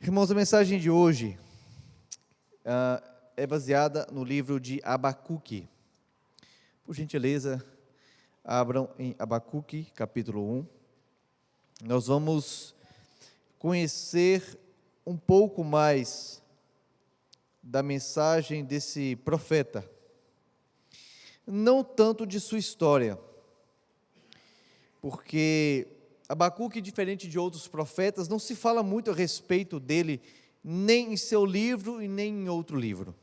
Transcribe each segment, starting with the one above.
Irmãos, a mensagem de hoje é baseada no livro de Abacuque. Por gentileza, abram em Abacuque, capítulo 1. Nós vamos conhecer um pouco mais da mensagem desse profeta. Não tanto de sua história, porque Abacuque, diferente de outros profetas, não se fala muito a respeito dele, nem em seu livro e nem em outro livro.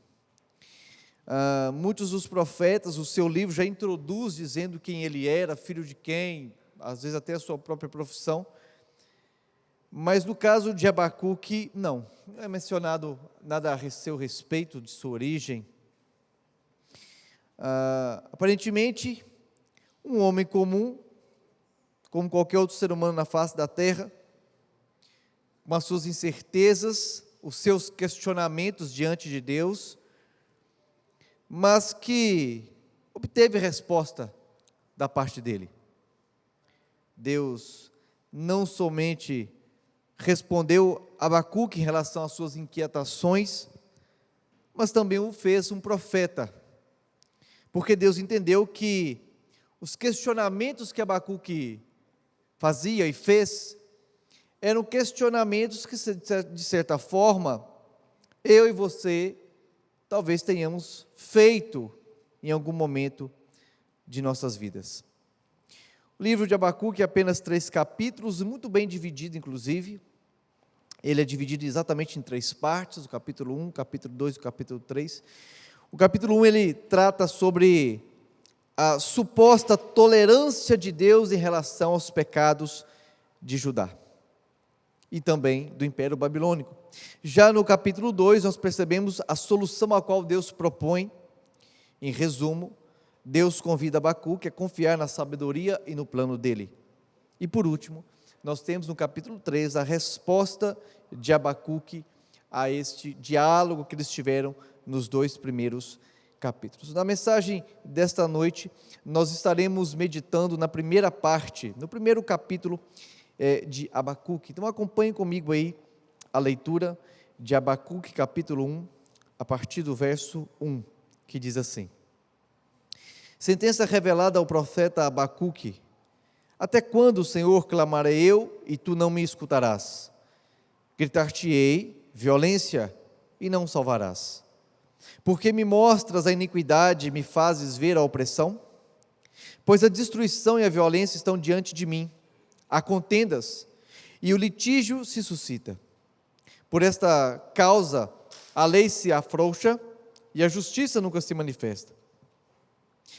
Muitos dos profetas, o seu livro já introduz dizendo quem ele era, filho de quem, às vezes até a sua própria profissão. Mas no caso de Abacuque, não é mencionado nada a seu respeito, de sua origem. Aparentemente, um homem comum, como qualquer outro ser humano na face da terra, com as suas incertezas, os seus questionamentos diante de Deus, mas que obteve resposta da parte dele. Deus não somente respondeu a Abacuque em relação às suas inquietações, mas também o fez um profeta, porque Deus entendeu que os questionamentos que Abacuque fazia e fez, eram questionamentos que, de certa forma, eu e você, talvez tenhamos feito em algum momento de nossas vidas. O livro de Abacuque é apenas 3 capítulos, muito bem dividido, inclusive. Ele é dividido exatamente em 3 partes, o capítulo 1, o capítulo 2 e o capítulo 3. O capítulo 1, ele trata sobre a suposta tolerância de Deus em relação aos pecados de Judá e também do Império Babilônico. Já no capítulo 2, nós percebemos a solução a qual Deus propõe. Em resumo, Deus convida Abacuque a confiar na sabedoria e no plano dele. E por último, nós temos no capítulo 3 a resposta de Abacuque a este diálogo que eles tiveram nos 2 primeiros capítulos. Na mensagem desta noite, nós estaremos meditando na primeira parte, no primeiro capítulo de Abacuque. Então acompanhe comigo aí a leitura de Abacuque, capítulo 1, a partir do verso 1, que diz assim: sentença revelada ao profeta Abacuque: até quando, Senhor, clamarei eu, e tu não me escutarás? Gritar-te-ei violência, e não salvarás. Porque me mostras a iniquidade e me fazes ver a opressão? Pois a destruição e a violência estão diante de mim, há contendas, e o litígio se suscita. Por esta causa, a lei se afrouxa, e a justiça nunca se manifesta.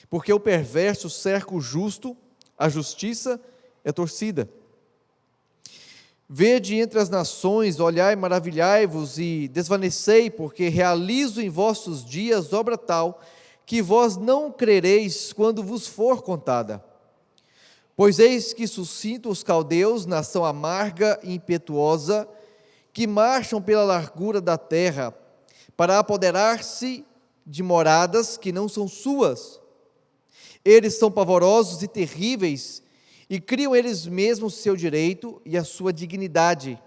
Porque o perverso cerca o justo, a justiça é torcida. Vede entre as nações, olhai, maravilhai-vos e desvanecei, porque realizo em vossos dias obra tal, que vós não crereis quando vos for contada. Pois eis que suscito os caldeus, nação amarga e impetuosa, que marcham pela largura da terra, para apoderar-se de moradas que não são suas. Eles são pavorosos e terríveis, e criam eles mesmos seu direito e a sua dignidade.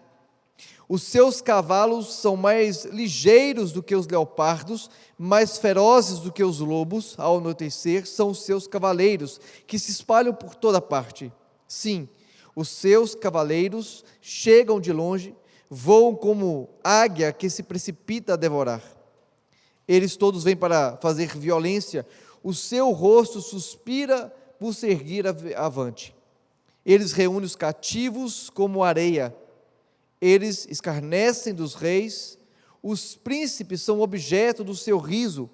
Os seus cavalos são mais ligeiros do que os leopardos, mais ferozes do que os lobos. Ao anoitecer são os seus cavaleiros, que se espalham por toda parte. Sim, os seus cavaleiros chegam de longe, voam como águia que se precipita a devorar. Eles todos vêm para fazer violência, o seu rosto suspira por se erguer avante. Eles reúnem os cativos como areia, eles escarnecem dos reis, os príncipes são objeto do seu riso,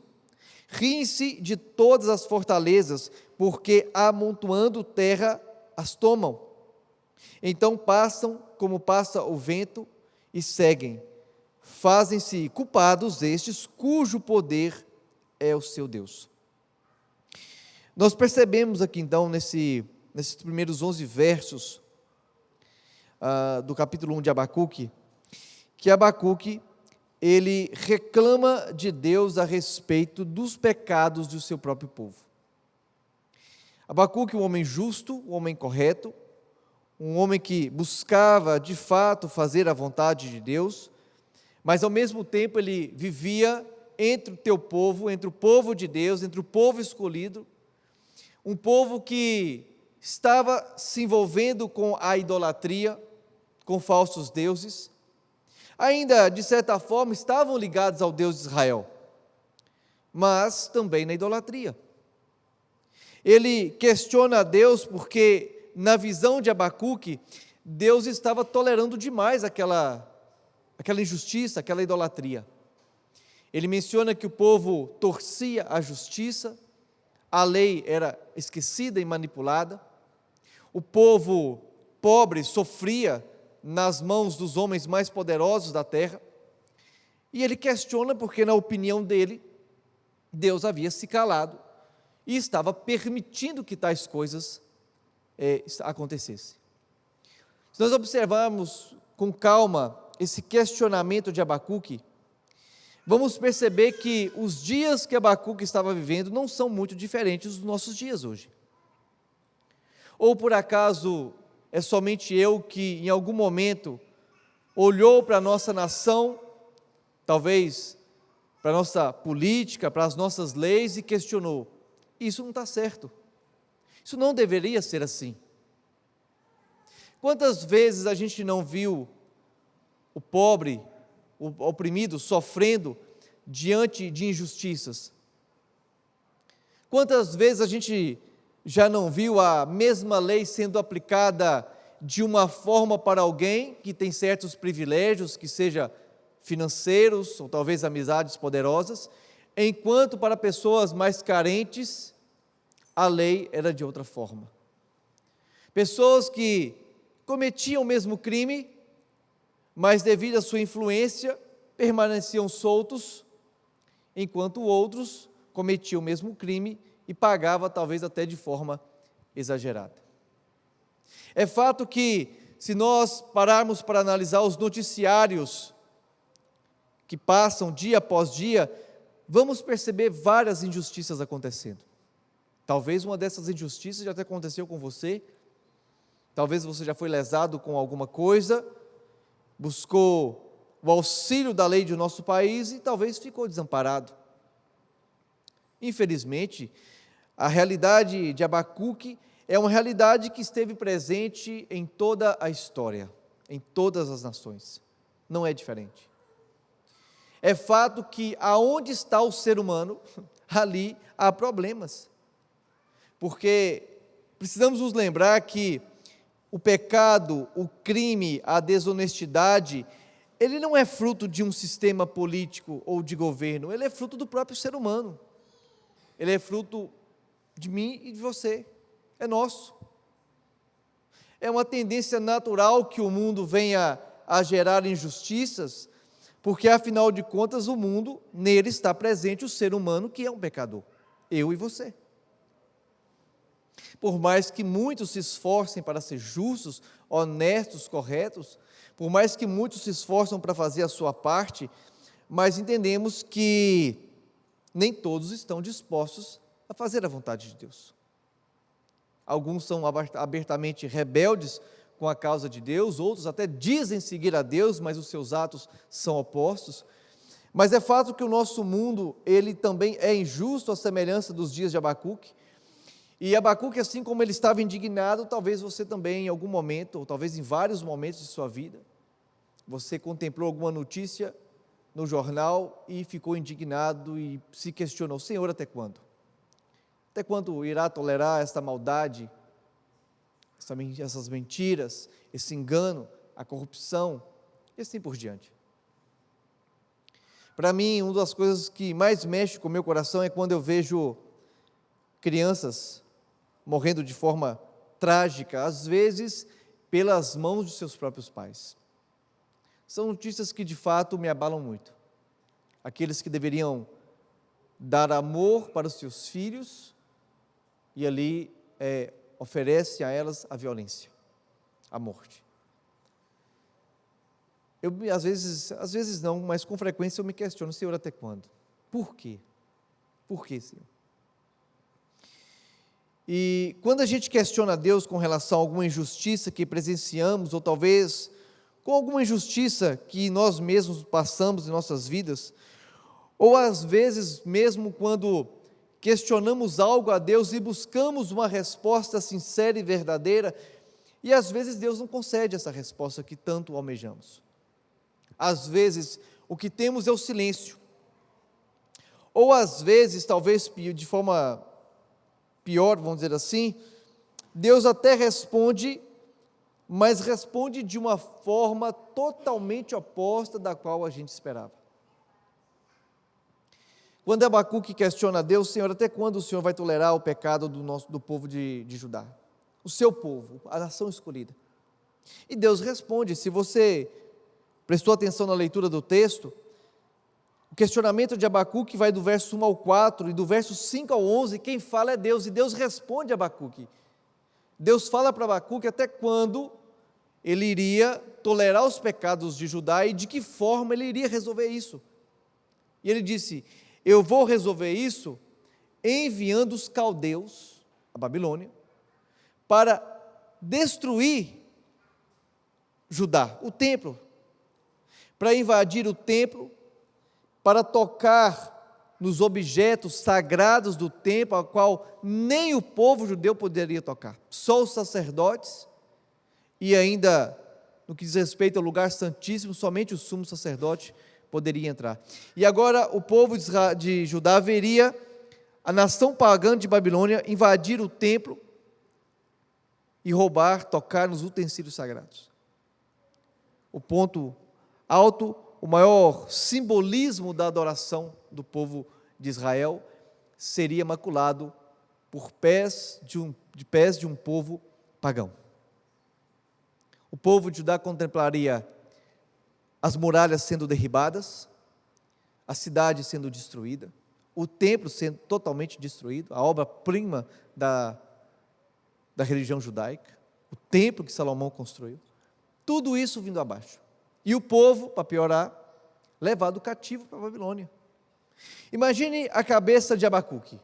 riem-se de todas as fortalezas, porque amontoando terra as tomam. Então passam como passa o vento e seguem, fazem-se culpados estes, cujo poder é o seu Deus. Nós percebemos aqui então, nesses primeiros 11 versos do capítulo 1 de Abacuque, que Abacuque, ele reclama de Deus a respeito dos pecados do seu próprio povo. Abacuque, um homem justo, um homem correto, um homem que buscava de fato fazer a vontade de Deus, mas ao mesmo tempo ele vivia entre o teu povo, entre o povo de Deus, entre o povo escolhido, um povo que estava se envolvendo com a idolatria, com falsos deuses, ainda de certa forma estavam ligados ao Deus de Israel, mas também na idolatria. Ele questiona a Deus porque, na visão de Abacuque, Deus estava tolerando demais aquela injustiça, aquela idolatria. Ele menciona que o povo torcia a justiça, a lei era esquecida e manipulada, o povo pobre sofria nas mãos dos homens mais poderosos da terra, e ele questiona porque, na opinião dele, Deus havia se calado e estava permitindo que tais coisas acontecessem. Se nós observarmos com calma esse questionamento de Abacuque, vamos perceber que os dias que Abacuque estava vivendo não são muito diferentes dos nossos dias hoje. Ou por acaso é somente eu que em algum momento olhou para a nossa nação, talvez para a nossa política, para as nossas leis e questionou: isso não está certo, isso não deveria ser assim. Quantas vezes a gente não viu o pobre, o oprimido sofrendo diante de injustiças? Quantas vezes a gente já não viu a mesma lei sendo aplicada de uma forma para alguém que tem certos privilégios, que seja financeiros ou talvez amizades poderosas, enquanto para pessoas mais carentes a lei era de outra forma. Pessoas que cometiam o mesmo crime, mas devido à sua influência permaneciam soltos, enquanto outros cometiam o mesmo crime e pagavam talvez até de forma exagerada. É fato que, se nós pararmos para analisar os noticiários que passam dia após dia, vamos perceber várias injustiças acontecendo. Talvez uma dessas injustiças já até aconteceu com você, talvez você já foi lesado com alguma coisa, buscou o auxílio da lei do nosso país e talvez ficou desamparado. Infelizmente, a realidade de Abacuque é uma realidade que esteve presente em toda a história, em todas as nações. Não é diferente. É fato que aonde está o ser humano, ali há problemas. Porque precisamos nos lembrar que o pecado, o crime, a desonestidade, ele não é fruto de um sistema político ou de governo, ele é fruto do próprio ser humano. Ele é fruto de mim e de você, é nosso. É uma tendência natural que o mundo venha a gerar injustiças, porque afinal de contas o mundo, nele está presente o ser humano que é um pecador, eu e você. Por mais que muitos se esforcem para ser justos, honestos, corretos, por mais que muitos se esforçam para fazer a sua parte, mas entendemos que nem todos estão dispostos a fazer a vontade de Deus. Alguns são abertamente rebeldes com a causa de Deus, outros até dizem seguir a Deus, mas os seus atos são opostos. Mas é fato que o nosso mundo, ele também é injusto, à semelhança dos dias de Abacuque. E Abacuque, assim como ele estava indignado, talvez você também em algum momento, ou talvez em vários momentos de sua vida, você contemplou alguma notícia no jornal e ficou indignado e se questionou: Senhor, até quando? Até quando irá tolerar esta maldade, essas mentiras, esse engano, a corrupção, e assim por diante? Para mim, uma das coisas que mais mexe com o meu coração é quando eu vejo crianças morrendo de forma trágica, às vezes pelas mãos de seus próprios pais. São notícias que de fato me abalam muito. Aqueles que deveriam dar amor para os seus filhos e ali oferece a elas a violência, a morte. Eu às vezes não, mas com frequência eu me questiono: Senhor, até quando? Por quê? Por quê, Senhor? E quando a gente questiona Deus com relação a alguma injustiça que presenciamos, ou talvez com alguma injustiça que nós mesmos passamos em nossas vidas, ou às vezes mesmo quando questionamos algo a Deus e buscamos uma resposta sincera e verdadeira, e às vezes Deus não concede essa resposta que tanto almejamos. Às vezes o que temos é o silêncio, ou às vezes, talvez de forma pior, vamos dizer assim, Deus até responde, mas responde de uma forma totalmente oposta da qual a gente esperava. Quando Abacuque questiona a Deus: Senhor, até quando o Senhor vai tolerar o pecado do povo de Judá? O seu povo, a nação escolhida. E Deus responde. Se você prestou atenção na leitura do texto, o questionamento de Abacuque vai do verso 1 ao 4, e do verso 5 ao 11, quem fala é Deus, e Deus responde a Abacuque. Deus fala para Abacuque até quando ele iria tolerar os pecados de Judá e de que forma ele iria resolver isso. E ele disse: eu vou resolver isso enviando os caldeus, a Babilônia, para destruir Judá, o templo, para invadir o templo, para tocar nos objetos sagrados do templo, a qual nem o povo judeu poderia tocar, só os sacerdotes, e ainda, no que diz respeito ao lugar santíssimo, somente o sumo sacerdote poderia entrar. E agora o povo de Judá veria a nação pagã de Babilônia invadir o templo e roubar, tocar nos utensílios sagrados. O ponto alto, o maior simbolismo da adoração do povo de Israel seria maculado por pés de um povo pagão. O povo de Judá contemplaria as muralhas sendo derribadas, a cidade sendo destruída, o templo sendo totalmente destruído, a obra-prima da religião judaica, o templo que Salomão construiu, tudo isso vindo abaixo. E o povo, para piorar, levado cativo para a Babilônia. Imagine a cabeça de Abacuque.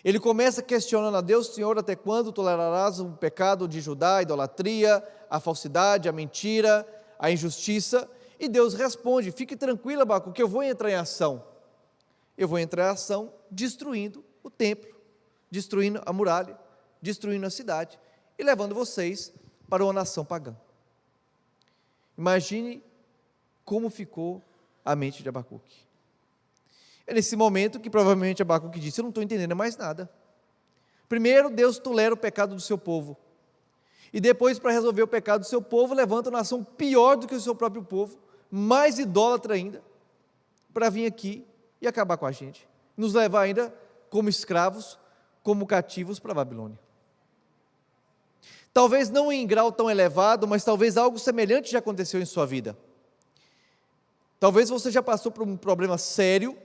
Ele começa questionando a Deus: Senhor, até quando tolerarás o pecado de Judá, a idolatria, a falsidade, a mentira, a injustiça? E Deus responde: fique tranquilo, Abacuque, eu vou entrar em ação. Eu vou entrar em ação destruindo o templo, destruindo a muralha, destruindo a cidade e levando vocês para uma nação pagã. Imagine como ficou a mente de Abacuque. É nesse momento que provavelmente Abacuque disse: eu não estou entendendo mais nada. Primeiro, Deus tolera o pecado do seu povo. E depois, para resolver o pecado do seu povo, levanta uma nação pior do que o seu próprio povo, mais idólatra ainda, para vir aqui e acabar com a gente. Nos levar ainda como escravos, como cativos para a Babilônia. Talvez não em grau tão elevado, mas talvez algo semelhante já aconteceu em sua vida. Talvez você já passou por um problema sério,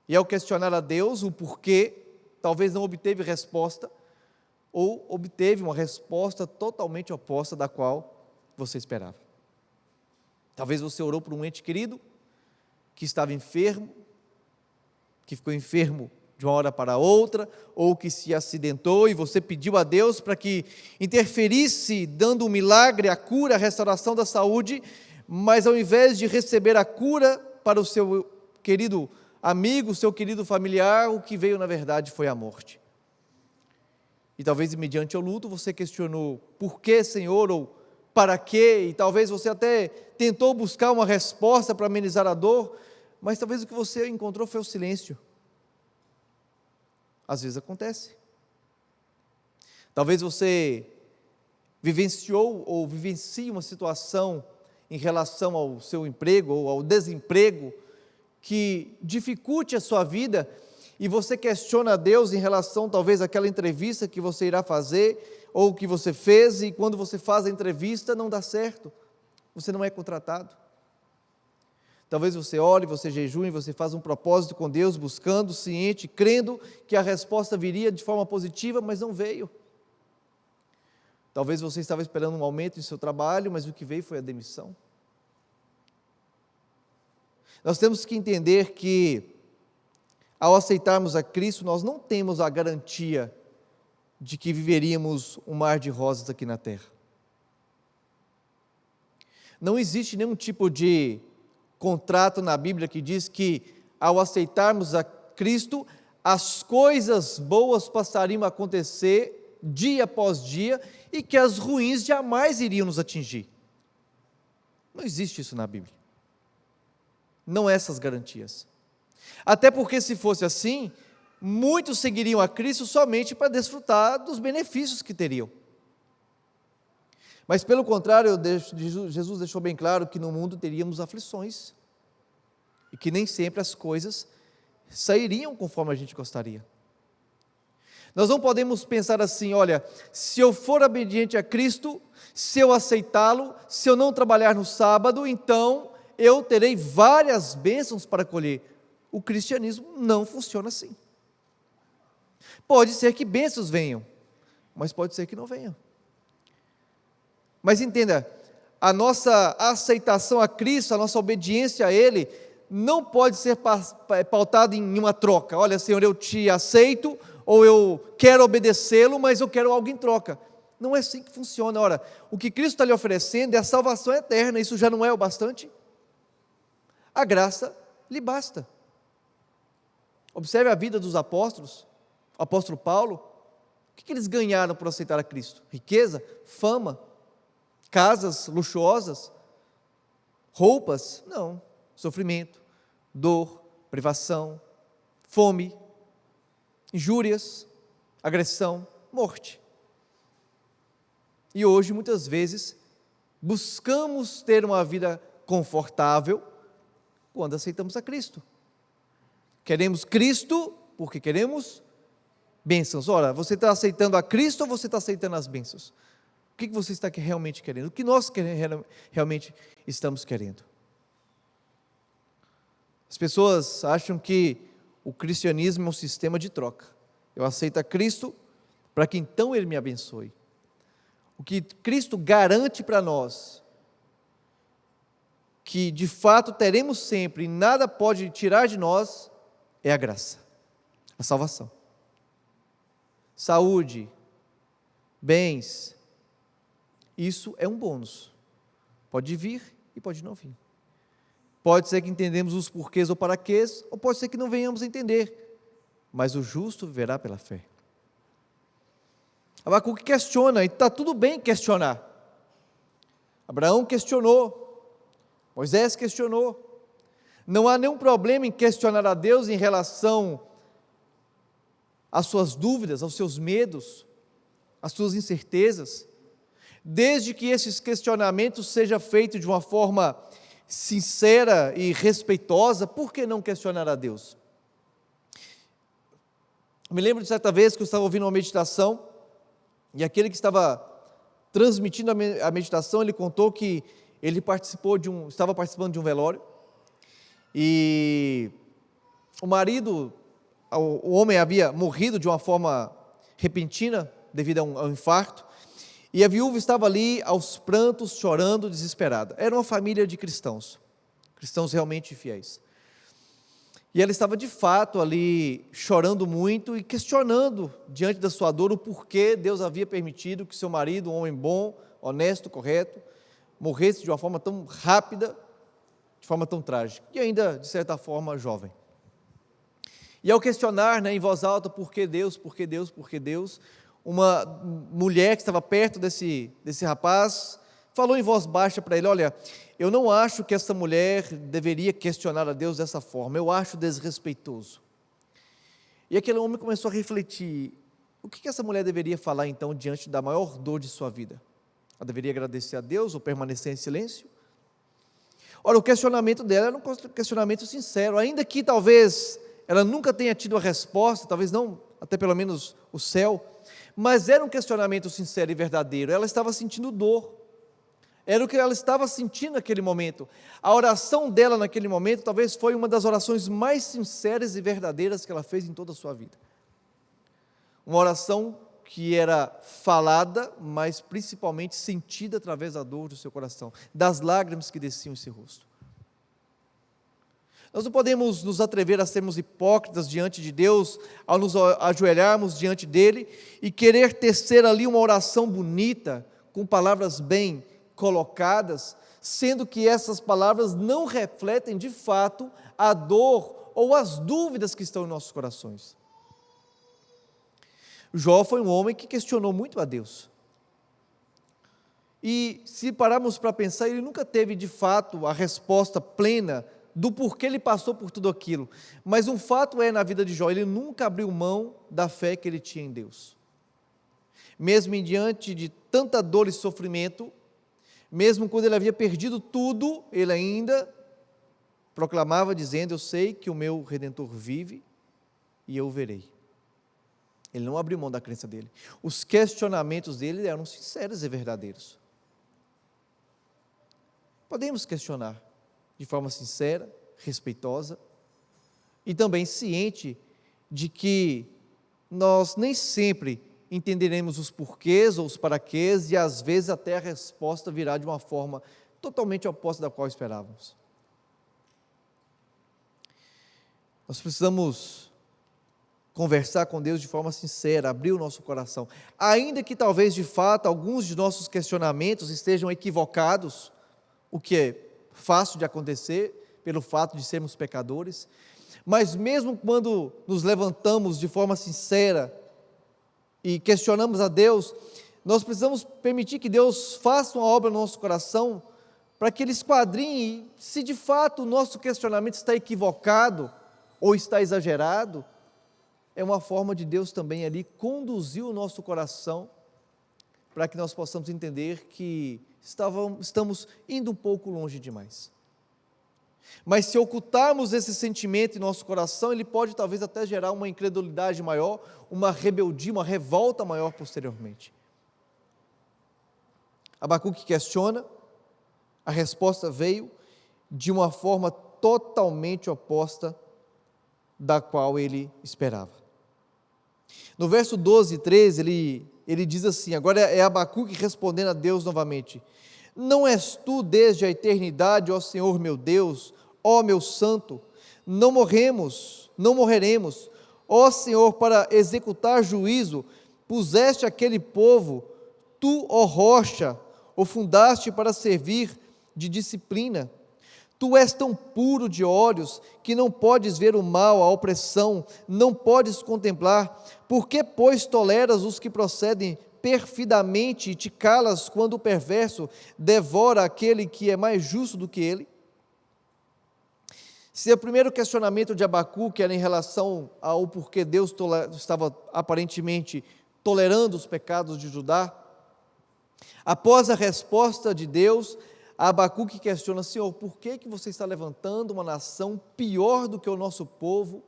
e ao questionar a Deus o porquê, talvez não obteve resposta, ou obteve uma resposta totalmente oposta da qual você esperava. Talvez você orou por um ente querido, que estava enfermo, que ficou enfermo de uma hora para outra, ou que se acidentou, e você pediu a Deus para que interferisse, dando um milagre, a cura, a restauração da saúde, mas ao invés de receber a cura para o seu querido amigo, seu querido familiar, o que veio na verdade foi a morte. E talvez mediante o luto você questionou: por que, Senhor, ou para quê? E talvez você até tentou buscar uma resposta para amenizar a dor, mas talvez o que você encontrou foi o silêncio. Às vezes acontece. Talvez você vivenciou ou vivencie uma situação em relação ao seu emprego ou ao desemprego que dificulte a sua vida, e você questiona a Deus em relação talvez àquela entrevista que você irá fazer, ou que você fez, e quando você faz a entrevista não dá certo, você não é contratado. Talvez você ore, você jejue, você faz um propósito com Deus, buscando, ciente, crendo que a resposta viria de forma positiva, mas não veio. Talvez você estava esperando um aumento em seu trabalho, mas o que veio foi a demissão. Nós temos que entender que, ao aceitarmos a Cristo, nós não temos a garantia de que viveríamos um mar de rosas aqui na terra. Não existe nenhum tipo de contrato na Bíblia que diz que, ao aceitarmos a Cristo, as coisas boas passariam a acontecer dia após dia e que as ruins jamais iriam nos atingir. Não existe isso na Bíblia. Não essas garantias. Até porque, se fosse assim, muitos seguiriam a Cristo somente para desfrutar dos benefícios que teriam. Mas, pelo contrário, Jesus deixou bem claro que no mundo teríamos aflições e que nem sempre as coisas sairiam conforme a gente gostaria. Nós não podemos pensar assim: olha, se eu for obediente a Cristo, se eu aceitá-lo, se eu não trabalhar no sábado, então eu terei várias bênçãos para colher. O cristianismo não funciona assim. Pode ser que bênçãos venham, mas pode ser que não venham. Mas entenda, a nossa aceitação a Cristo, a nossa obediência a Ele, não pode ser pautada em uma troca. Olha, Senhor, eu te aceito, ou eu quero obedecê-lo, mas eu quero algo em troca. Não é assim que funciona. Ora, o que Cristo está lhe oferecendo é a salvação eterna. Isso já não é o bastante? A graça lhe basta. Observe a vida dos apóstolos. O apóstolo Paulo, o que eles ganharam por aceitar a Cristo? Riqueza? Fama? Casas luxuosas? Roupas? Não. Sofrimento, dor, privação, fome, injúrias, agressão, morte. E hoje, muitas vezes, buscamos ter uma vida confortável quando aceitamos a Cristo. Queremos Cristo porque queremos bênçãos. Ora, você está aceitando a Cristo ou você está aceitando as bênçãos? O que você está realmente querendo? O que nós realmente estamos querendo? As pessoas acham que o cristianismo é um sistema de troca. Eu aceito a Cristo para que então Ele me abençoe. O que Cristo garante para nós, que de fato teremos sempre e nada pode tirar de nós, é a graça, a salvação. Saúde, bens, isso é um bônus. Pode vir e pode não vir. Pode ser que entendemos os porquês ou paraquês, ou pode ser que não venhamos a entender, mas o justo viverá pela fé. Abacuque questiona, e está tudo bem questionar. Abraão questionou, Moisés questionou. Não há nenhum problema em questionar a Deus em relação às suas dúvidas, aos seus medos, às suas incertezas, desde que esses questionamentos sejam feitos de uma forma sincera e respeitosa. Por que não questionar a Deus? Me lembro de certa vez que eu estava ouvindo uma meditação, e aquele que estava transmitindo a meditação, ele contou que ele estava participando de um velório, e o homem havia morrido de uma forma repentina, devido a um infarto, e a viúva estava ali aos prantos, chorando, desesperada. Era uma família de cristãos realmente fiéis. E ela estava de fato ali chorando muito e questionando diante da sua dor o porquê Deus havia permitido que seu marido, um homem bom, honesto, correto, morresse de uma forma tão rápida, de forma tão trágica, e ainda de certa forma jovem. E ao questionar, em voz alta, por que Deus, por que Deus, por que Deus, uma mulher que estava perto desse rapaz falou em voz baixa para ele: olha, eu não acho que essa mulher deveria questionar a Deus dessa forma, eu acho desrespeitoso. E aquele homem começou a refletir: o que essa mulher deveria falar então diante da maior dor de sua vida? Ela deveria agradecer a Deus ou permanecer em silêncio? Ora, o questionamento dela era um questionamento sincero, ainda que talvez ela nunca tenha tido a resposta, talvez não, até pelo menos o céu, mas era um questionamento sincero e verdadeiro. Ela estava sentindo dor, era o que ela estava sentindo naquele momento. A oração dela naquele momento talvez foi uma das orações mais sinceras e verdadeiras que ela fez em toda a sua vida. Uma oração que era falada, mas principalmente sentida através da dor do seu coração, das lágrimas que desciam em seu rosto. Nós não podemos nos atrever a sermos hipócritas diante de Deus, ao nos ajoelharmos diante dEle e querer tecer ali uma oração bonita, com palavras bem colocadas, sendo que essas palavras não refletem de fato a dor ou as dúvidas que estão em nossos corações. Jó foi um homem que questionou muito a Deus. E se pararmos para pensar, ele nunca teve de fato a resposta plena do porquê ele passou por tudo aquilo. Mas um fato é, na vida de Jó, ele nunca abriu mão da fé que ele tinha em Deus. Mesmo em diante de tanta dor e sofrimento, mesmo quando ele havia perdido tudo, ele ainda proclamava dizendo: eu sei que o meu Redentor vive e eu o verei. Ele não abriu mão da crença dele. Os questionamentos dele eram sinceros e verdadeiros. Podemos questionar de forma sincera, respeitosa e também ciente de que nós nem sempre entenderemos os porquês ou os paraquês e às vezes até a resposta virá de uma forma totalmente oposta da qual esperávamos. Nós precisamos conversar com Deus de forma sincera, abrir o nosso coração, ainda que talvez de fato alguns de nossos questionamentos estejam equivocados, o que é fácil de acontecer pelo fato de sermos pecadores, mas mesmo quando nos levantamos de forma sincera e questionamos a Deus, nós precisamos permitir que Deus faça uma obra no nosso coração, para que Ele esquadrinhe se de fato o nosso questionamento está equivocado ou está exagerado. É uma forma de Deus também ali conduzir o nosso coração, para que nós possamos entender que estamos indo um pouco longe demais. Mas se ocultarmos esse sentimento em nosso coração, ele pode talvez até gerar uma incredulidade maior, uma rebeldia, uma revolta maior posteriormente. Abacuque questiona, a resposta veio de uma forma totalmente oposta da qual ele esperava. No verso 12 e 13, ele diz assim, agora é Abacuque respondendo a Deus novamente: não és tu desde a eternidade, ó Senhor meu Deus, ó meu santo, não morreremos, ó Senhor, para executar juízo, puseste aquele povo, tu, ó rocha, o fundaste para servir de disciplina. Tu és tão puro de olhos, que não podes ver o mal, a opressão, não podes contemplar. Por que, pois, toleras os que procedem perfidamente e te calas quando o perverso devora aquele que é mais justo do que ele? Se o primeiro questionamento de Abacuque era em relação ao porquê Deus estava aparentemente tolerando os pecados de Judá, após a resposta de Deus, Abacuque questiona: Senhor, por que você está levantando uma nação pior do que o nosso povo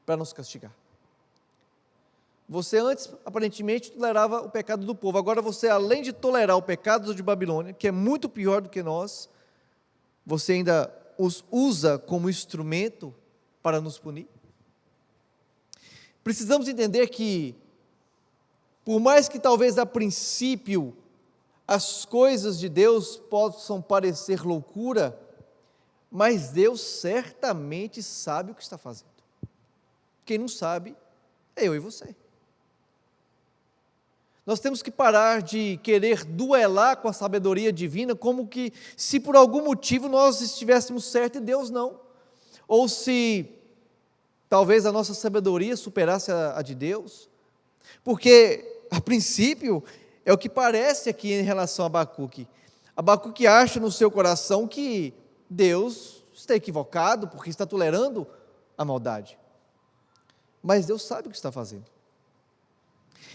para nos castigar? Você antes, aparentemente, tolerava o pecado do povo, agora você, além de tolerar o pecado de Babilônia, que é muito pior do que nós, você ainda os usa como instrumento para nos punir? Precisamos entender que, por mais que talvez a princípio as coisas de Deus possam parecer loucura, mas Deus certamente sabe o que está fazendo. Quem não sabe é eu e você. Nós temos que parar de querer duelar com a sabedoria divina, como que se por algum motivo nós estivéssemos certos e Deus não, ou se talvez a nossa sabedoria superasse a de Deus, porque a princípio é o que parece aqui em relação a Abacuque. Abacuque acha no seu coração que Deus está equivocado, porque está tolerando a maldade. Mas Deus sabe o que está fazendo.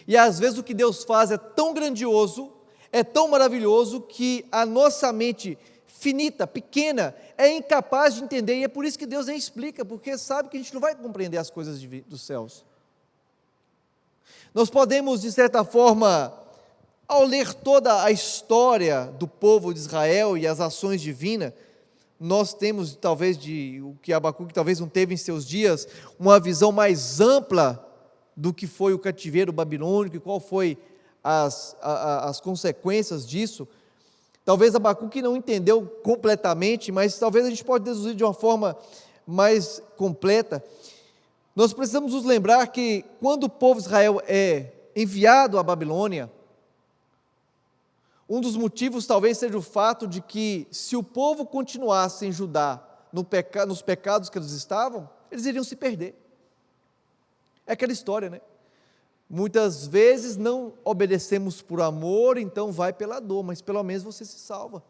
E às vezes o que Deus faz é tão grandioso, é tão maravilhoso, que a nossa mente finita, pequena, é incapaz de entender, e é por isso que Deus nem explica, porque sabe que a gente não vai compreender as coisas dos céus. Nós podemos, de certa forma, ao ler toda a história do povo de Israel e as ações divinas, nós temos talvez o que Abacuque talvez não teve em seus dias, uma visão mais ampla do que foi o cativeiro babilônico e qual foi as consequências disso. Talvez Abacuque não entendeu completamente, mas talvez a gente pode deduzir de uma forma mais completa. Nós precisamos nos lembrar que quando o povo de Israel é enviado à Babilônia, Um dos motivos talvez seja o fato de que, se o povo continuasse em Judá nos pecados que eles estavam, eles iriam se perder. É aquela história, né? Muitas vezes não obedecemos por amor, então vai pela dor, mas pelo menos você se salva.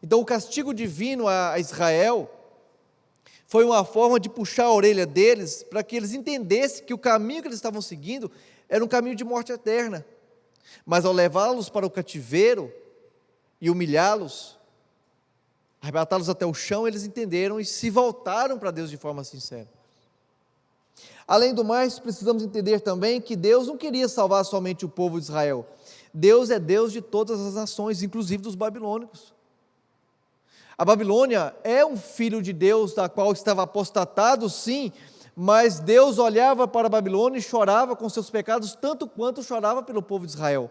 Então o castigo divino a Israel foi uma forma de puxar a orelha deles, para que eles entendessem que o caminho que eles estavam seguindo era um caminho de morte eterna. Mas ao levá-los para o cativeiro e humilhá-los, arrebatá-los até o chão, eles entenderam e se voltaram para Deus de forma sincera. Além do mais, precisamos entender também que Deus não queria salvar somente o povo de Israel. Deus é Deus de todas as nações, inclusive dos babilônicos. A Babilônia é um filho de Deus, da qual estava apostatado, sim, mas Deus olhava para a Babilônia e chorava com seus pecados, tanto quanto chorava pelo povo de Israel,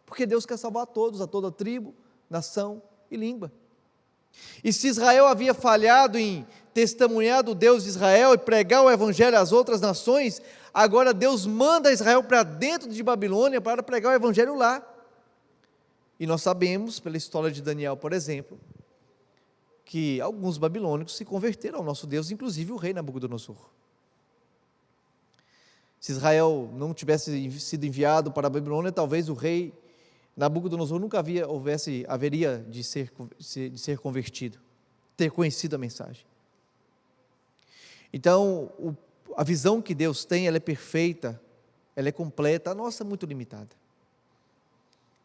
porque Deus quer salvar a todos, a toda tribo, nação e língua. E se Israel havia falhado em testemunhar do Deus de Israel e pregar o evangelho às outras nações, agora Deus manda Israel para dentro de Babilônia para pregar o evangelho lá. E nós sabemos, pela história de Daniel, por exemplo, que alguns babilônicos se converteram ao nosso Deus, inclusive o rei Nabucodonosor. Se Israel não tivesse sido enviado para a Babilônia, talvez o rei Nabucodonosor nunca haveria de ser convertido, ter conhecido a mensagem. Então, a visão que Deus tem, ela é perfeita, ela é completa, a nossa é muito limitada.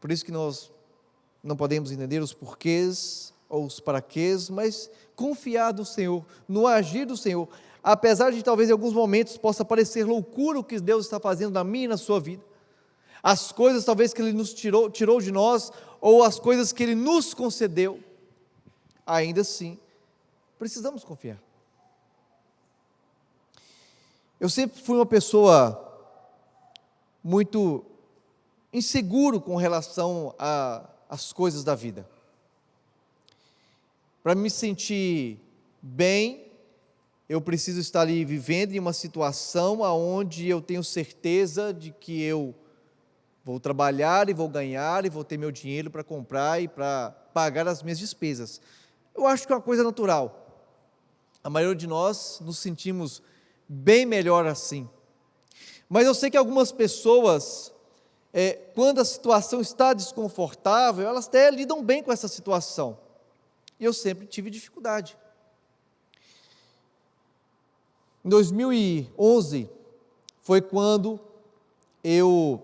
Por isso que nós não podemos entender os porquês ou os paraquês, mas confiar no Senhor, no agir do Senhor, apesar de talvez em alguns momentos possa parecer loucura o que Deus está fazendo na minha e na sua vida, as coisas talvez que Ele nos tirou de nós, ou as coisas que Ele nos concedeu, ainda assim, precisamos confiar. Eu sempre fui uma pessoa muito inseguro com relação às coisas da vida. Para me sentir bem, eu preciso estar ali vivendo em uma situação onde eu tenho certeza de que eu vou trabalhar e vou ganhar e vou ter meu dinheiro para comprar e para pagar as minhas despesas. Eu acho que é uma coisa natural. A maioria de nós nos sentimos bem melhor assim. Mas eu sei que algumas pessoas, quando a situação está desconfortável, elas até lidam bem com essa situação. E eu sempre tive dificuldade. Em 2011, foi quando eu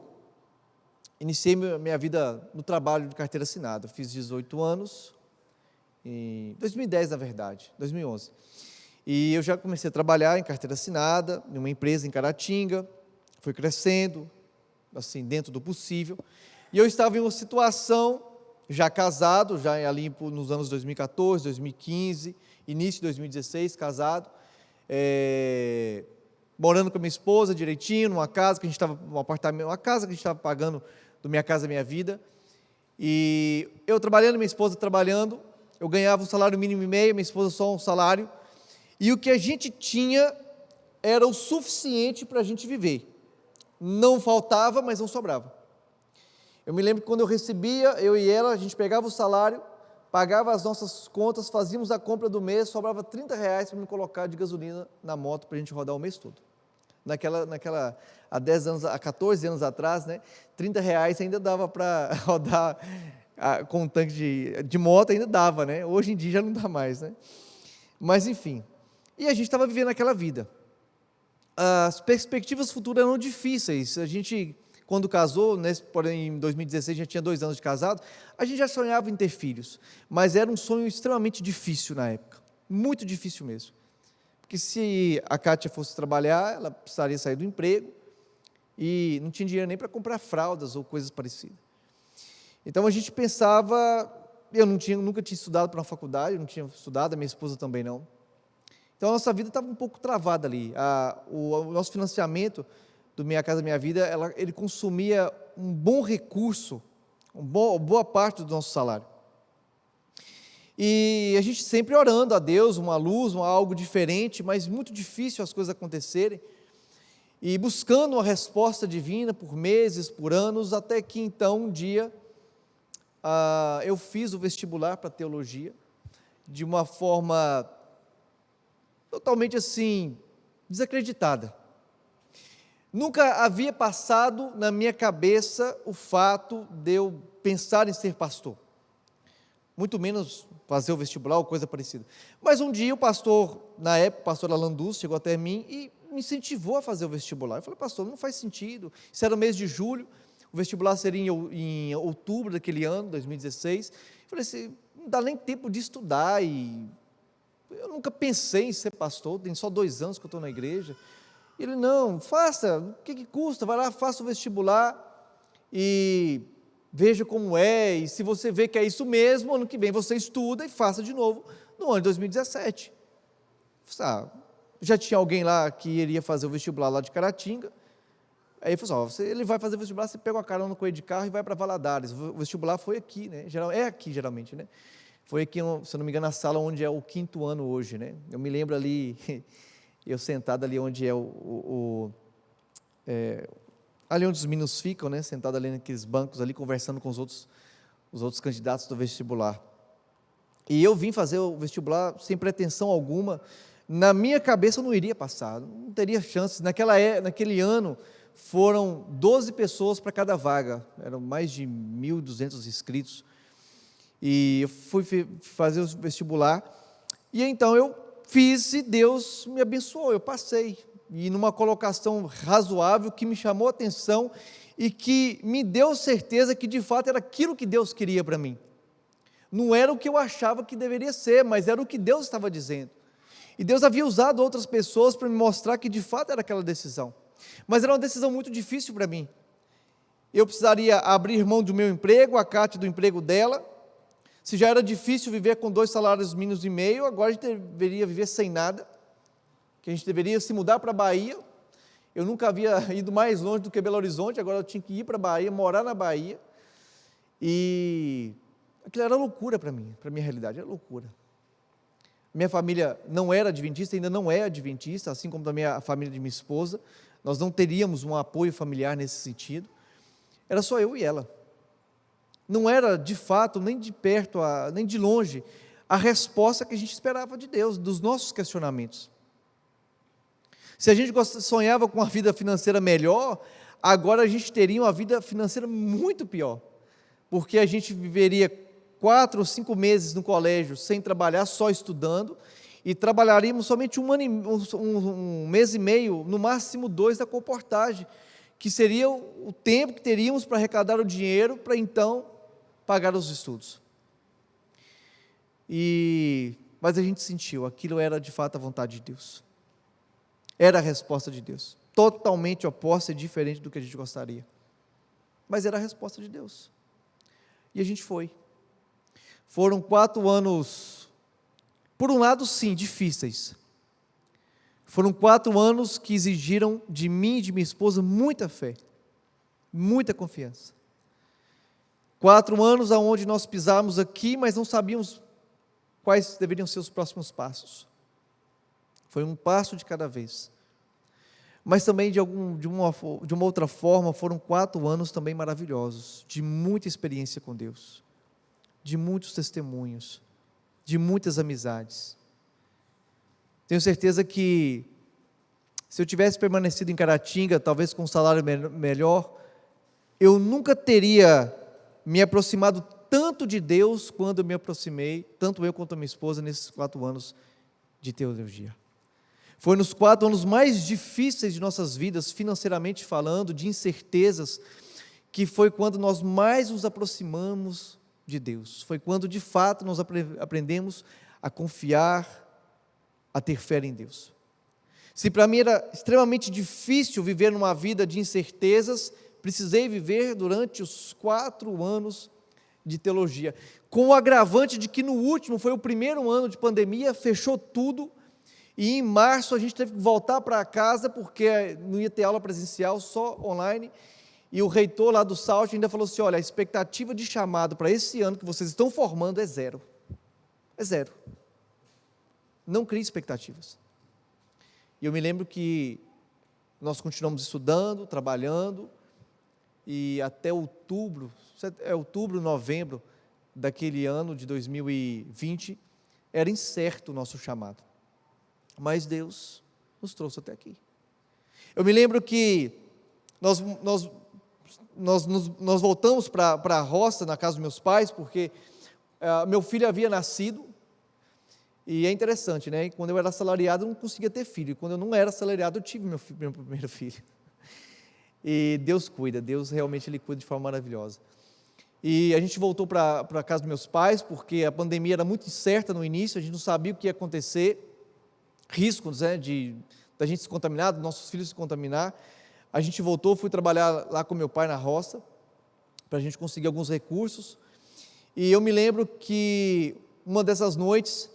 iniciei minha vida no trabalho de carteira assinada. Fiz 18 anos, em 2010 na verdade, 2011. E eu já comecei a trabalhar em carteira assinada, em uma empresa em Caratinga, fui crescendo, assim, dentro do possível. E eu estava em uma situação, já casado, já ali nos anos 2014, 2015, início de 2016, casado, morando com a minha esposa direitinho, numa casa que a gente estava, um apartamento, uma casa que a gente estava pagando do Minha Casa Minha Vida, e eu trabalhando, minha esposa trabalhando, eu ganhava um salário mínimo e meio, minha esposa só um salário, e o que a gente tinha era o suficiente para a gente viver, não faltava, mas não sobrava. Eu me lembro que quando eu recebia, eu e ela, a gente pegava o salário, pagava as nossas contas, fazíamos a compra do mês, sobrava R$30 para me colocar de gasolina na moto para a gente rodar o mês todo. Há 10 anos, há 14 anos atrás, né, R$30 ainda dava para rodar com um tanque de moto, ainda dava, né? Hoje em dia já não dá mais, né? Mas enfim, e a gente estava vivendo aquela vida. As perspectivas futuras eram difíceis. A gente, quando casou, porém em 2016 já tinha 2 anos de casado, a gente já sonhava em ter filhos, mas era um sonho extremamente difícil na época, muito difícil mesmo. Porque se a Kátia fosse trabalhar, ela precisaria sair do emprego e não tinha dinheiro nem para comprar fraldas ou coisas parecidas. Então a gente pensava, eu nunca tinha estudado para uma faculdade, não tinha estudado, a minha esposa também não. Então a nossa vida estava um pouco travada ali. O nosso financiamento do Minha Casa Minha Vida, ele consumia um bom recurso, boa parte do nosso salário. E a gente sempre orando a Deus, uma luz, algo diferente, mas muito difícil as coisas acontecerem, e buscando uma resposta divina por meses, por anos, até que então um dia eu fiz o vestibular para teologia de uma forma totalmente assim, desacreditada. Nunca havia passado na minha cabeça o fato de eu pensar em ser pastor, muito menos fazer o vestibular ou coisa parecida. Mas um dia o pastor, na época, o pastor Alan Duz, chegou até mim e me incentivou a fazer o vestibular. Eu falei, pastor, não faz sentido, isso era no mês de julho, o vestibular seria em outubro daquele ano, 2016. Eu falei assim, não dá nem tempo de estudar, e eu nunca pensei em ser pastor, tem só 2 anos que eu estou na igreja. Ele, não, faça, o que custa? Vai lá, faça o vestibular e veja como é, e se você vê que é isso mesmo, ano que vem você estuda e faça de novo no ano de 2017. Já tinha alguém lá que iria fazer o vestibular lá de Caratinga, aí ele falou assim, ele vai fazer o vestibular, você pega uma carona com ele de carro e vai para Valadares, o vestibular foi aqui, né? É aqui geralmente, né? Foi aqui, se eu não me engano, na sala onde é o 5º ano hoje, né? Eu me lembro ali, eu sentado ali onde é ali onde os meninos ficam, né? Sentado ali naqueles bancos ali, conversando com os outros candidatos do vestibular. E eu vim fazer o vestibular sem pretensão alguma. Na minha cabeça eu não iria passar, não teria chance. Naquele ano foram 12 pessoas para cada vaga, eram mais de 1.200 inscritos. E eu fui fazer o vestibular, e então eu fiz e Deus me abençoou, eu passei, e numa colocação razoável que me chamou a atenção e que me deu certeza que de fato era aquilo que Deus queria para mim. Não era o que eu achava que deveria ser, mas era o que Deus estava dizendo. E Deus havia usado outras pessoas para me mostrar que de fato era aquela decisão. Mas era uma decisão muito difícil para mim. Eu precisaria abrir mão do meu emprego, a Cátia do emprego dela. Se já era difícil viver com 2 salários mínimos e meio, agora a gente deveria viver sem nada, que a gente deveria se mudar para a Bahia. Eu nunca havia ido mais longe do que Belo Horizonte, agora eu tinha que ir para a Bahia, morar na Bahia, e aquilo era loucura para mim, para a minha realidade, era loucura. Minha família não era adventista, ainda não é adventista, assim como também a família de minha esposa, nós não teríamos um apoio familiar nesse sentido, era só eu e ela. Não era, de fato, nem de perto, nem de longe, a resposta que a gente esperava de Deus, dos nossos questionamentos. Se a gente sonhava com uma vida financeira melhor, agora a gente teria uma vida financeira muito pior, porque a gente viveria 4 ou 5 meses no colégio sem trabalhar, só estudando, e trabalharíamos somente um mês e meio, no máximo 2 da comportagem, que seria o tempo que teríamos para arrecadar o dinheiro para então pagar os estudos. Mas a gente sentiu, aquilo era de fato a vontade de Deus. Era a resposta de Deus, totalmente oposta e diferente do que a gente gostaria. Mas era a resposta de Deus. E a gente foi. Foram 4 anos, por um lado sim, difíceis. Foram 4 anos que exigiram de mim e de minha esposa muita fé, muita confiança. 4 anos onde nós pisamos aqui, mas não sabíamos quais deveriam ser os próximos passos. Foi um passo de cada vez. Mas também, de uma outra forma, foram 4 anos também maravilhosos, de muita experiência com Deus, de muitos testemunhos, de muitas amizades. Tenho certeza que, se eu tivesse permanecido em Caratinga, talvez com um salário melhor, eu nunca teria me aproximado tanto de Deus quando eu me aproximei, tanto eu quanto a minha esposa, nesses 4 anos de teologia. Foi nos 4 anos mais difíceis de nossas vidas, financeiramente falando, de incertezas, que foi quando nós mais nos aproximamos de Deus. Foi quando, de fato, nós aprendemos a confiar, a ter fé em Deus. Se para mim era extremamente difícil viver numa vida de incertezas, precisei viver durante os 4 anos de teologia, com o agravante de que no último, foi o primeiro ano de pandemia, fechou tudo, e em março a gente teve que voltar para casa, porque não ia ter aula presencial, só online, e o reitor lá do SALT ainda falou assim, olha, a expectativa de chamado para esse ano que vocês estão formando é 0. É 0. Não crie expectativas. E eu me lembro que nós continuamos estudando, trabalhando, e até outubro, novembro, daquele ano de 2020, era incerto o nosso chamado. Mas Deus nos trouxe até aqui. Eu me lembro que nós voltamos para a roça, na casa dos meus pais, porque meu filho havia nascido, e é interessante, né? Quando eu era assalariado, eu não conseguia ter filho, e quando eu não era assalariado, eu tive meu primeiro filho. E Deus cuida, Deus realmente Ele cuida de forma maravilhosa. E a gente voltou para a casa dos meus pais, porque a pandemia era muito incerta no início, a gente não sabia o que ia acontecer, riscos, né, da gente se contaminar, dos nossos filhos se contaminar. A gente voltou, fui trabalhar lá com meu pai na roça, para a gente conseguir alguns recursos, e eu me lembro que uma dessas noites,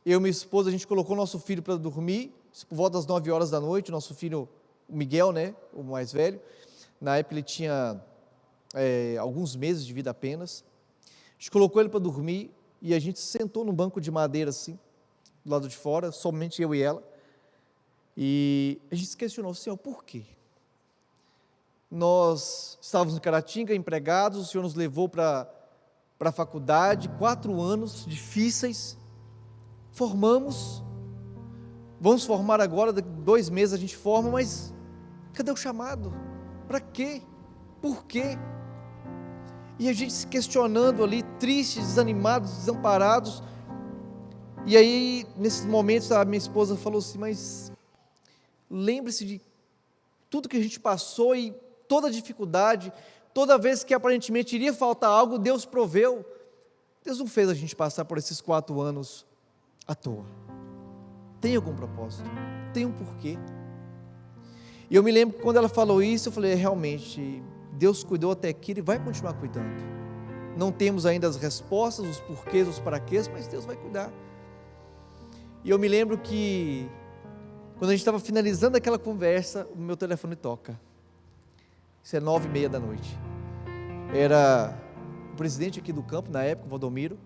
eu e minha esposa, a gente colocou nosso filho para dormir, por volta das 9 horas da noite, o nosso filho, o Miguel, né, o mais velho, na época ele tinha alguns meses de vida apenas. A gente colocou ele para dormir e a gente sentou num banco de madeira assim, do lado de fora, somente eu e ela, e a gente se questionou, Senhor, por quê? Nós estávamos em Caratinga, empregados, o Senhor nos levou para a faculdade, 4 anos difíceis, formamos, vamos formar agora, daqui 2 meses a gente forma, mas cadê o chamado? Para quê? Por quê? E a gente se questionando ali, tristes, desanimados, desamparados. E aí, nesses momentos, a minha esposa falou assim, mas lembre-se de tudo que a gente passou e toda a dificuldade, toda vez que aparentemente iria faltar algo, Deus proveu. Deus não fez a gente passar por esses 4 anos à toa. Tem algum propósito, tem um porquê. E eu me lembro que quando ela falou isso, eu falei, realmente, Deus cuidou até aqui, Ele vai continuar cuidando. Não temos ainda as respostas, os porquês, os paraquês, mas Deus vai cuidar. E eu me lembro que, quando a gente estava finalizando aquela conversa, o meu telefone toca. Isso é 9h30 da noite. Era o presidente aqui do campo, na época, o Valdomiro.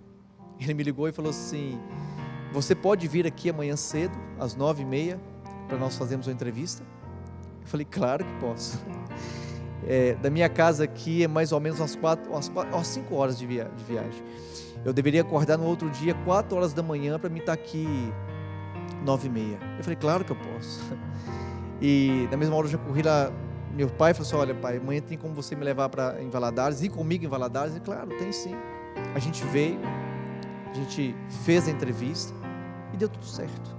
Ele me ligou e falou assim, você pode vir aqui amanhã cedo, às 9h30, para nós fazermos uma entrevista? Eu falei, claro que posso. Da minha casa aqui é mais ou menos umas 5 horas de viagem. Eu deveria acordar no outro dia, 4 horas da manhã, para mim estar aqui 9h30. Eu falei, claro que eu posso. E na mesma hora eu já corri lá, meu pai falou assim, olha pai, amanhã tem como você me levar em Valadares, ir comigo em Valadares? E claro, tem sim. A gente veio, a gente fez a entrevista e deu tudo certo.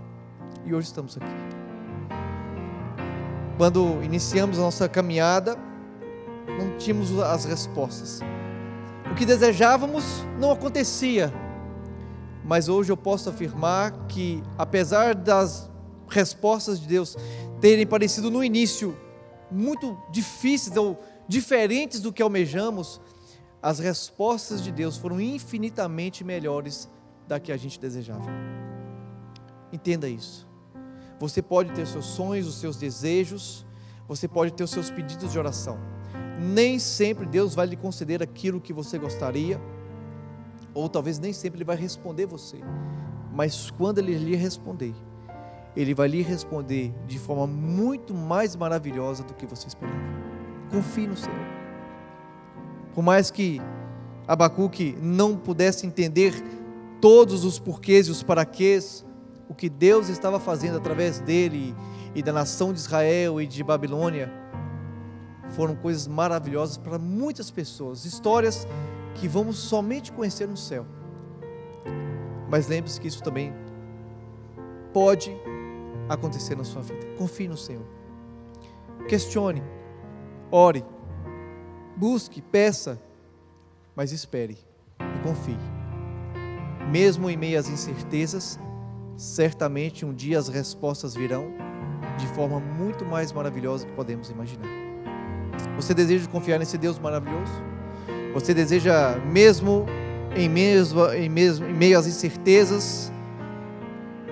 E hoje estamos aqui. Quando iniciamos a nossa caminhada, não tínhamos as respostas. O que desejávamos não acontecia. Mas hoje eu posso afirmar que, apesar das respostas de Deus terem parecido no início muito difíceis ou diferentes do que almejamos, as respostas de Deus foram infinitamente melhores da que a gente desejava. Entenda isso. Você pode ter seus sonhos, os seus desejos, você pode ter os seus pedidos de oração. Nem sempre Deus vai lhe conceder aquilo que você gostaria, ou talvez nem sempre Ele vai responder você, mas quando Ele lhe responder, Ele vai lhe responder de forma muito mais maravilhosa do que você esperava. Confie no Senhor. Por mais que Abacuque não pudesse entender todos os porquês e os paraquês, o que Deus estava fazendo através dele e da nação de Israel e de Babilônia, foram coisas maravilhosas para muitas pessoas, histórias que vamos somente conhecer no céu. Mas lembre-se que isso também pode acontecer na sua vida. Confie no Senhor. Questione, ore, busque, peça, mas espere e confie. Mesmo em meio às incertezas, certamente um dia as respostas virão de forma muito mais maravilhosa que podemos imaginar. Você deseja confiar nesse Deus maravilhoso? Você deseja, mesmo em meio às incertezas,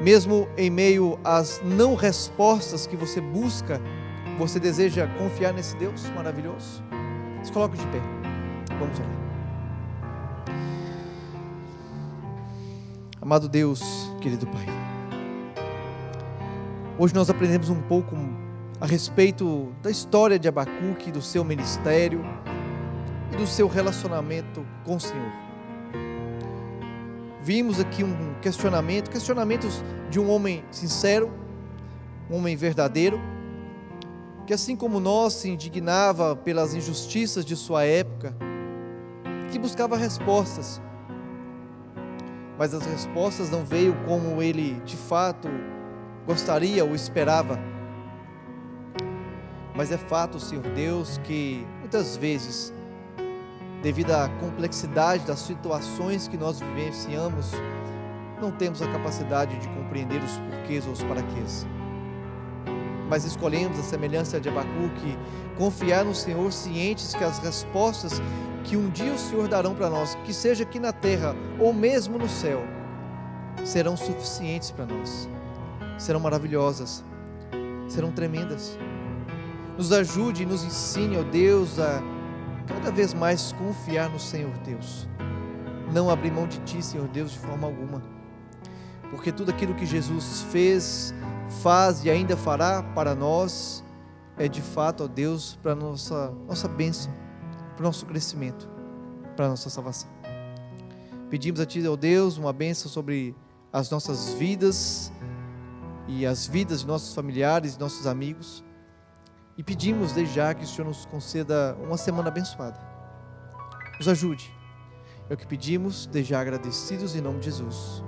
mesmo em meio às não respostas que você busca, você deseja confiar nesse Deus maravilhoso? Se coloque de pé, vamos orar. Amado Deus, querido Pai, hoje nós aprendemos um pouco a respeito da história de Abacuque, do seu ministério e do seu relacionamento com o Senhor. Vimos aqui um questionamentos de um homem sincero, um homem verdadeiro, que assim como nós se indignava pelas injustiças de sua época, que buscava respostas, mas as respostas não veio como ele de fato gostaria ou esperava. Mas é fato, Senhor Deus, que muitas vezes, devido à complexidade das situações que nós vivenciamos, não temos a capacidade de compreender os porquês ou os paraquês. Mas escolhemos, a semelhança de Abacuque, confiar no Senhor, cientes que as respostas que um dia o Senhor darão para nós, que seja aqui na terra ou mesmo no céu, serão suficientes para nós, serão maravilhosas, serão tremendas. Nos ajude e nos ensine, ó Deus, a cada vez mais confiar no Senhor Deus, não abrir mão de Ti, Senhor Deus, de forma alguma, porque tudo aquilo que Jesus fez, faz e ainda fará para nós, é de fato, ó Deus, para a nossa bênção, para o nosso crescimento, para a nossa salvação. Pedimos a Ti, ó Deus, uma bênção sobre as nossas vidas e as vidas de nossos familiares e nossos amigos, e pedimos desde já que o Senhor nos conceda uma semana abençoada. Nos ajude. É o que pedimos, desde já agradecidos em nome de Jesus.